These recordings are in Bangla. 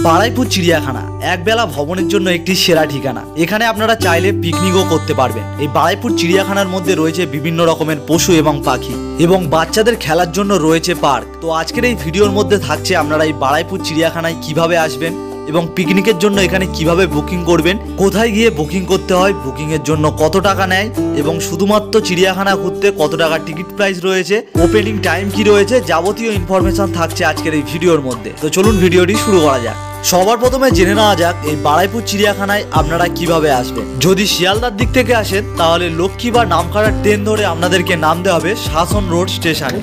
বারাইপুর চিড়িয়াখানা একবেলা ভ্রমণের জন্য একটি সেরা ঠিকানা। এখানে আপনারা চাইলে পিকনিকও করতে পারবেন। এই বারাইপুর চিড়িয়াখানার মধ্যে রয়েছে বিভিন্ন রকমের পশু এবং পাখি এবং বাচ্চাদের খেলার জন্য রয়েছে পার্ক। তো আজকের এই ভিডিওর মধ্যে থাকছে আপনারা এই বারাইপুর চিড়িয়াখানায় কিভাবে আসবেন এবং পিকনিকের জন্য এখানে কিভাবে বুকিং করবেন, কোথায় গিয়ে বুকিং করতে হয়, বুকিং এর জন্য কত টাকা নেয় এবং শুধুমাত্র চিড়িয়াখানা ঘুরতে কত টাকা টিকিট প্রাইস রয়েছে, ওপেনিং টাইম কি রয়েছে, যাবতীয় ইনফরমেশন থাকছে আজকের এই ভিডিওর মধ্যে। তো চলুন ভিডিওটি শুরু করা যাক। সবার প্রথমে জেনে নেওয়া যাক এই বারাইপুর চিড়িয়াখানায় আপনারা কিভাবে আসবেন। যদি শিয়ালদার দিক থেকে আসেন তাহলে লক্ষ্মী বা নামখানা ট্রেন ধরে আপনাদেরকে নামতে হবে শাসন রোড স্টেশনে।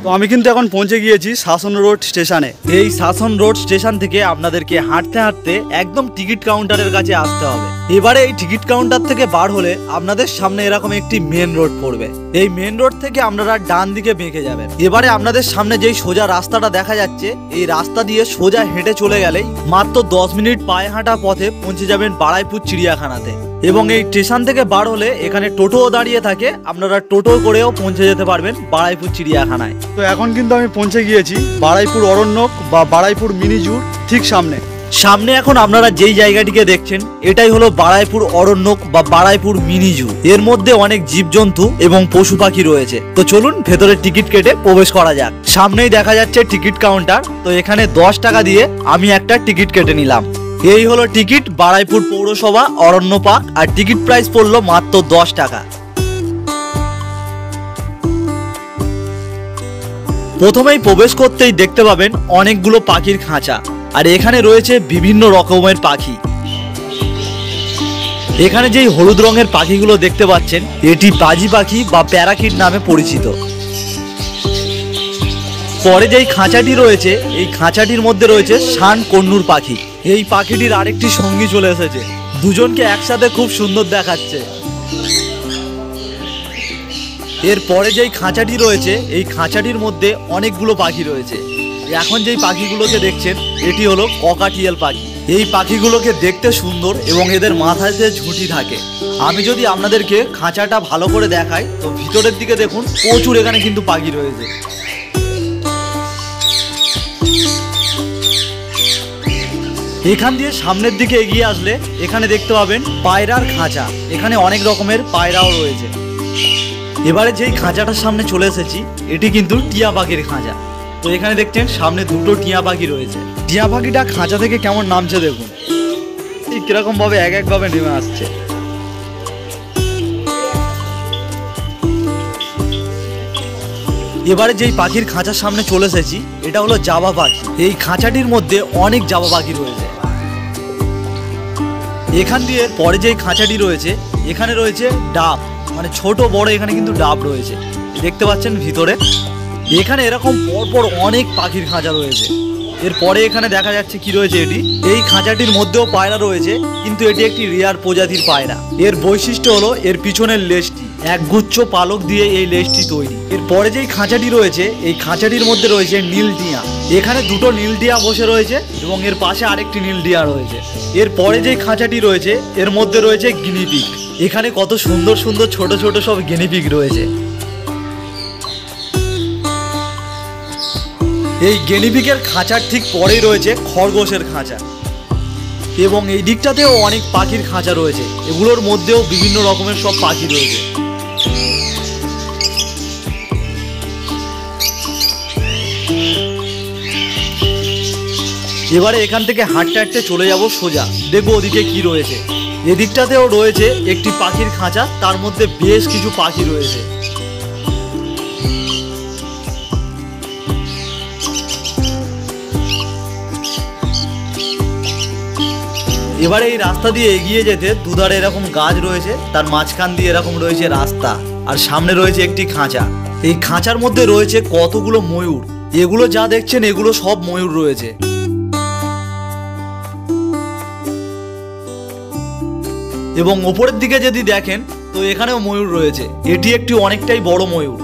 তো আমি কিন্তু এখন পৌঁছে গিয়েছি শাসন রোড স্টেশনে। এই শাসন রোড স্টেশন থেকে আপনাদেরকে হাঁটতে হাঁটতে একদম টিকিট কাউন্টারের কাছে আসতে হবে। এবারে এই টিকিট কাউন্টার থেকে বার হলে আপনাদের সামনে এরকম একটি মেন রোড পড়বে। এই মেন রোড থেকে আপনারা ডান দিকে বেঁকে যাবেন। এবারে আপনাদের সামনে যেই সোজা রাস্তাটা দেখা যাচ্ছে, এই রাস্তা দিয়ে সোজা হেঁটে চলে গেলেই মাত্র 10 মিনিট পায়ে হাঁটা পথে পৌঁছে যাবেন বারাইপুর চিড়িয়াখানাতে। এবং এই স্টেশন থেকে বার হলে এখানে টোটোও দাঁড়িয়ে থাকে, আপনারা টোটো করেও পৌঁছে যেতে পারবেন বারাইপুর চিড়িয়াখানায়। তো এখন কিন্তু আমি পৌঁছে গিয়েছি বারাইপুর অরণ্যক বা বারাইপুর মিনি জুর ঠিক সামনে। এখন আপনারা যেই জায়গাটিকে দেখছেন এটাই হলো বারাইপুর অরণ্যক বা বারাইপুর মিনি জু। এর মধ্যে অনেক জীবজন্তু এবং পশু পাখি রয়েছে। তো চলুন ভেতরে টিকিট কেটে প্রবেশ করা যাক। সামনেই দেখা যাচ্ছে টিকিট কাউন্টার। তো এখানে 10 টাকা দিয়ে আমি একটা টিকিট কেটে নিলাম। এই হলো টিকিট বারাইপুর পৌরসভা অরণ্য পার্ক, আর টিকিট প্রাইস পড়লো মাত্র 10 টাকা। প্রথমেই প্রবেশ করতেই দেখতে পাবেন অনেকগুলো পাখির খাঁচা, আর এখানে রয়েছে বিভিন্ন রকমের পাখি। এখানে যেই হলুদ রঙের পাখিগুলো দেখতে পাচ্ছেন এটি বাজি পাখি বা প্যারাকিট নামে পরিচিত। পরে যেই খাঁচাটি রয়েছে এই খাঁচাটির মধ্যে রয়েছে শান কন্নুর পাখি। এই পাখিটির আরেকটি সঙ্গী চলে এসেছে, দুজনকে একসাথে খুব সুন্দর দেখাচ্ছে। এরপরে যেই খাঁচাটি রয়েছে এই খাঁচাটির মধ্যে অনেকগুলো পাখি রয়েছে। এখন যেই পাখিগুলোকে দেখছেন এটি হলো ককাটিয়াল পাখি। এই পাখিগুলোকে দেখতে সুন্দর এবং এদের মাথায় যে ঝুঁটি থাকে। আমি যদি আপনাদেরকে খাঁচাটা ভালো করে দেখাই তো ভিতরের দিকে দেখুন প্রচুর এখানে কিন্তু পাখি রয়েছে। এখান দিয়ে সামনের দিকে এগিয়ে আসলে এখানে দেখতে পাবেন পায়রার খাঁচা। এখানে অনেক রকমের পায়রাও রয়েছে। এবারে যেই খাঁচাটার সামনে চলে এসেছি এটি কিন্তু টিয়া পাখির খাঁচা। তো এখানে দেখছেন সামনে দুটো টিয়া পাখি রয়েছে। টিয়া পাখিটা খাঁচা থেকে কেমন নামছে দেখুন, ঠিক কিরকম ভাবে এক একভাবে নেমে আসছে। এবারে যেই পাখির খাঁচার সামনে চলে এসেছি এটা হলো জাবা পাখি। এই খাঁচাটির মধ্যে অনেক জাবা পাখি রয়েছে। এখান দিয়ে পরে যেই খাঁচাটি রয়েছে এখানে রয়েছে ডাব, মানে ছোট বড় এখানে কিন্তু ডাব রয়েছে দেখতে পাচ্ছেন ভিতরে। এখানে এরকম পরপর অনেক পাখির খাঁচা রয়েছে। এরপরে এখানে দেখা যাচ্ছে কি রয়েছে, এটি এই খাঁচাটির মধ্যেও পায়রা রয়েছে, কিন্তু এটি একটি রেয়ার প্রজাতির পায়রা। এর বৈশিষ্ট্য হলো এর পিছনের লেজটি একগুচ্ছ পালক দিয়ে এই লেজটি তৈরি। এরপরে যেই খাঁচাটি রয়েছে এই খাঁচাটির মধ্যে রয়েছে নীল টিয়া। এখানে দুটো নীল টিয়া বসে রয়েছে এবং এর পাশে আরেকটি নীল টিয়া রয়েছে। এরপরে যেই খাঁচাটি রয়েছে এর মধ্যে রয়েছে গিনিপিগ। এখানে কত সুন্দর সুন্দর ছোট ছোট সব গিনিপিগ রয়েছে। এই গিনিপিগের খাঁচার ঠিক পরেই রয়েছে খরগোশের খাঁচা এবং এই দিকটাতেও অনেক পাখির খাঁচা রয়েছে। এগুলোর মধ্যেও বিভিন্ন রকমের সব পাখি রয়েছে। এবারে এখান থেকে হাঁটতে হাঁটতে চলে যাব সোজা, দেখবো ওদিকে কি রয়েছে। এদিকটাতেও রয়েছে একটি পাখির খাঁচা, তার মধ্যে বেশ কিছু পাখি রয়েছে। এবারে এই রাস্তা দিয়ে এগিয়ে যেতে দুধারে এরকম গাছ রয়েছে, তার মাঝখান দিয়ে এরকম রয়েছে রাস্তা, আর সামনে রয়েছে একটি খাঁচা। এই খাঁচার মধ্যে রয়েছে কতগুলো ময়ূর। এগুলো যা দেখছেন এগুলো সব ময়ূর রয়েছে। এবং ওপরের দিকে যদি দেখেন তো এখানেও ময়ূর রয়েছে। এটি একটি অনেকটাই বড় ময়ূর।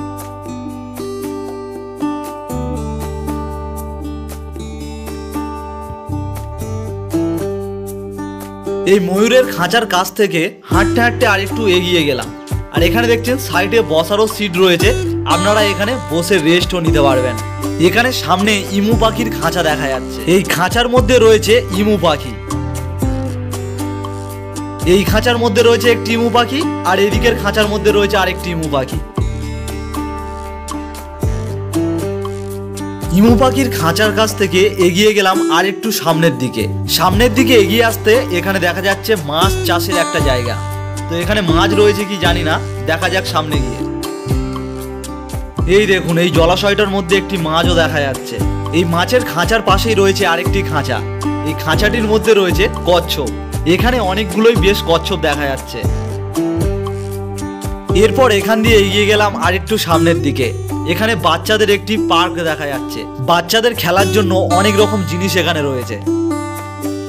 এই ময়ূরের খাঁচার কাছ থেকে হাঁটতে হাঁটতে আরেকটু এগিয়ে গেলাম, আর এখানে দেখছেন সাইডে বসারও সিট রয়েছে, আপনারা এখানে বসে রেস্টও নিতে পারবেন। এখানে সামনে ইমু পাখির খাঁচা দেখা যাচ্ছে। এই খাঁচার মধ্যে রয়েছে ইমু পাখি। এই খাঁচার মধ্যে রয়েছে একটি ইমু পাখি, আর এদিকের খাঁচার মধ্যে রয়েছে আরেকটি ইমু পাখি। ইমু পাখির খাঁচার কাছ থেকে এগিয়ে গেলাম আর একটু সামনের দিকে এগিয়ে আসতে এখানে দেখা যাচ্ছে মাছ চাষের একটা জায়গা। তো এখানে মাছ রয়েছে কি জানি না, দেখা যাক সামনে গিয়ে। এই দেখুন, এই জলাশয়টার মধ্যে একটি মাছও দেখা যাচ্ছে। এই মাছের খাঁচার পাশেই রয়েছে আরেকটি খাঁচা। এই খাঁচাটির মধ্যে রয়েছে কচ্ছপ। এখানে অনেকগুলোই বেশ কচ্ছপ দেখা যাচ্ছে। এরপর এখান দিয়ে এগিয়ে গেলাম আর একটু সামনের দিকে। এখানে বাচ্চাদের একটি পার্ক দেখা যাচ্ছে। বাচ্চাদের খেলার জন্য অনেক রকম জিনিস এখানে রয়েছে।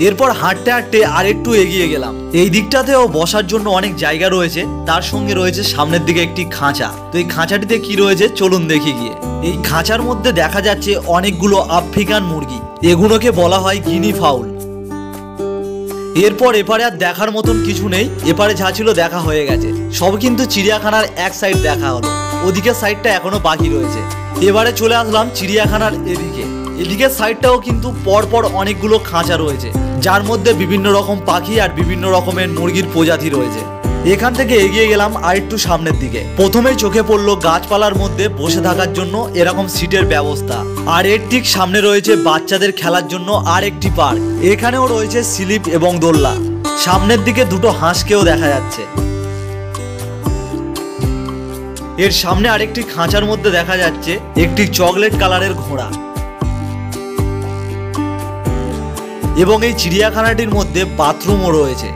এরপর হাঁটতে হাঁটতে আর একটু এগিয়ে গেলাম। এই দিকটাতেও বসার জন্য অনেক জায়গা রয়েছে, তার সঙ্গে রয়েছে সামনের দিকে একটি খাঁচা। তো এই খাঁচাটিতে কি রয়েছে চলুন দেখি গিয়ে। এই খাঁচার মধ্যে দেখা যাচ্ছে অনেকগুলো আফ্রিকান মুরগি, এগুলোকে বলা হয় গিনি ফাউল। এরপর এপারে আর দেখার মতন কিছু নেই, এপারে যা ছিল দেখা হয়ে গেছে। সব কিন্তু চিড়িয়াখানার এক সাইড দেখা হলো, ওদিকের সাইডটা এখনো বাকি রয়েছে। এবারে চলে আসলাম চিড়িয়াখানার এদিকের সাইডটাও কিন্তু পরপর অনেকগুলো খাঁচা রয়েছে, যার মধ্যে বিভিন্ন রকম পাখি আর বিভিন্ন রকমের মুরগির প্রজাতি রয়েছে। এখান থেকে এগিয়ে গেলাম আর একটু সামনের দিকে। প্রথমেই চোখে পড়লো গাছপালার মধ্যে বসে থাকার জন্য এরকম সিটের ব্যবস্থা, আর এর ঠিক সামনে রয়েছে বাচ্চাদের খেলার জন্য আর একটি পার্ক। এখানেও রয়েছে স্লিপ এবং দোলনা। সামনের দিকে দুটো হাঁসকেও দেখা যাচ্ছে। এর সামনে আরেকটি খাঁচার মধ্যে দেখা যাচ্ছে একটি চকলেট কালারের ঘোড়া। এবং এই চিড়িয়াখানাটির মধ্যে বাথরুমও রয়েছে।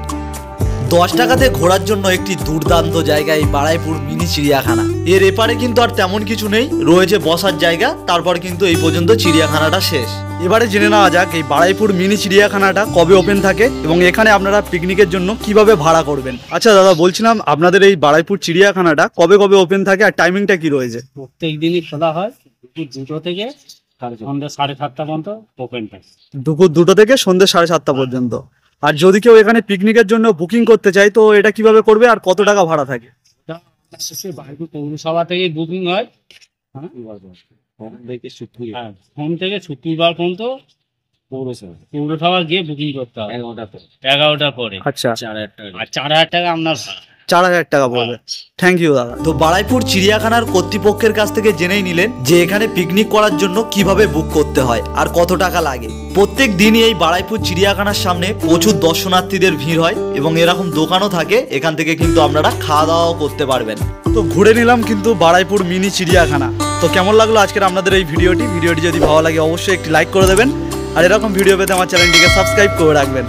10 টাকাতে ঘোরার জন্য একটি দুর্দান্ত জায়গা এই বারুইপুর মিনি চিড়িয়াখানা। এর এপারে কিন্তু আর তেমন কিছু নেই, রয়েছে বসার জায়গা। তারপর কিন্তু এই পর্যন্ত চিড়িয়াখানাটা শেষ। এবারে জেনে নেওয়া যাক এই বারুইপুর মিনি চিড়িয়াখানাটা কবে ওপেন থাকে এবং এখানে আপনারা পিকনিকের জন্য কিভাবে ভাড়া করবেন। আচ্ছা দাদা, বলছিলাম আপনাদের এই বারুইপুর চিড়িয়াখানাটা কবে কবে ওপেন থাকে আর টাইমিংটা কি রয়েছে? প্রত্যেক দিনই খোলা হয়, দুপুর 2টো থেকে সন্ধ্যা 7:30 পর্যন্ত ওপেন থাকে। দুপুর 2টো থেকে সন্ধ্যা 7:30 পর্যন্ত। আর যদি কেউ এখানে পিকনিকের জন্য বুকিং করতে চায় তো এটা কিভাবে করবে আর কত টাকা ভাড়া থাকে? বারুইপুর পৌরসভা থেকে বুকিং হয়, সোম থেকে শুক্রবার পর্যন্ত পৌরসভা গিয়ে বুকিং করতে হবে 11টার পরে। আচ্ছা, 4,000 টাকা আপনার 4,000 টাকা পড়বে। থ্যাংক ইউ দাদা। তো বারুইপুর চিড়িয়াখানার কর্তৃপক্ষের কাছ থেকে জেনেই নিলেন যে এখানে পিকনিক করার জন্য কিভাবে বুক করতে হয় আর কত টাকা লাগে। প্রত্যেক দিনই এই বারুইপুর চিড়িয়াখানার সামনে প্রচুর দর্শনার্থীদের ভিড় হয় এবং এরকম দোকানও থাকে, এখান থেকে কিন্তু আপনারা খাওয়া দাওয়াও করতে পারবেন। তো ঘুরে নিলাম কিন্তু বারুইপুর মিনি চিড়িয়াখানা। তো কেমন লাগলো আজকের আপনাদের এই ভিডিওটি যদি ভালো লাগে অবশ্যই একটি লাইক করে দেবেন, আর এরকম ভিডিও পেতে আমার চ্যানেলটিকে সাবস্ক্রাইব করে রাখবেন।